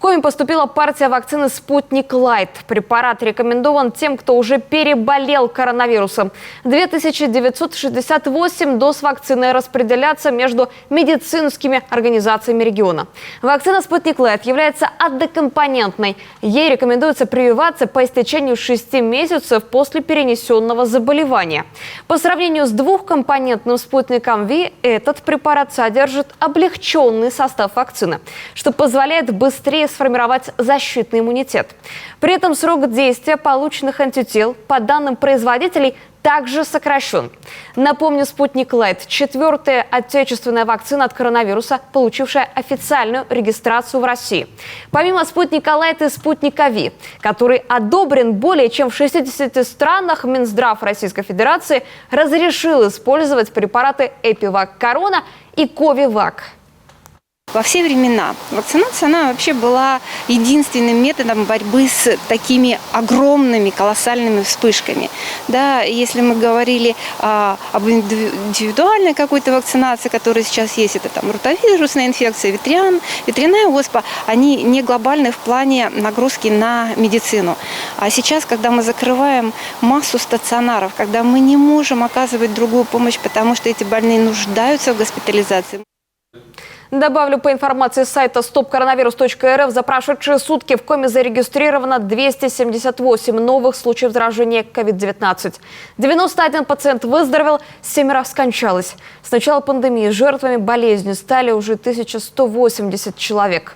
Коми поступила партия вакцины «Спутник Лайт». Препарат рекомендован тем, кто уже переболел коронавирусом. 2968 доз вакцины распределятся между медицинскими организациями региона. Вакцина «Спутник Лайт» является однокомпонентной. Ей рекомендуется прививаться по истечению 6 месяцев после перенесенного заболевания. По сравнению с двухкомпонентным «Спутником Ви», этот препарат содержит облегченный состав вакцины, что позволяет быстрее сформировать защитный иммунитет. При этом срок действия полученных антител, по данным производителей, также сокращен. Напомню, «Спутник Лайт» – 4-я отечественная вакцина от коронавируса, получившая официальную регистрацию в России. Помимо «Спутника Лайт» и «Спутника Ви», который одобрен более чем в 60 странах, Минздрав Российской Федерации разрешил использовать препараты «Эпивак Корона» и «Ковивак». Во все времена вакцинация, она вообще была единственным методом борьбы с такими огромными, колоссальными вспышками. Да, если мы говорили об индивидуальной какой-то вакцинации, которая сейчас есть, это там ротавирусная инфекция, ветряная оспа, они не глобальны в плане нагрузки на медицину. А сейчас, когда мы закрываем массу стационаров, когда мы не можем оказывать другую помощь, потому что эти больные нуждаются в госпитализации. Добавлю, по информации с сайта stopcoronavirus.rf, за прошедшие сутки в Коми зарегистрировано 278 новых случаев заражения COVID-19. 91 пациент выздоровел, 7 скончалось. С начала пандемии жертвами болезни стали уже 1180 человек.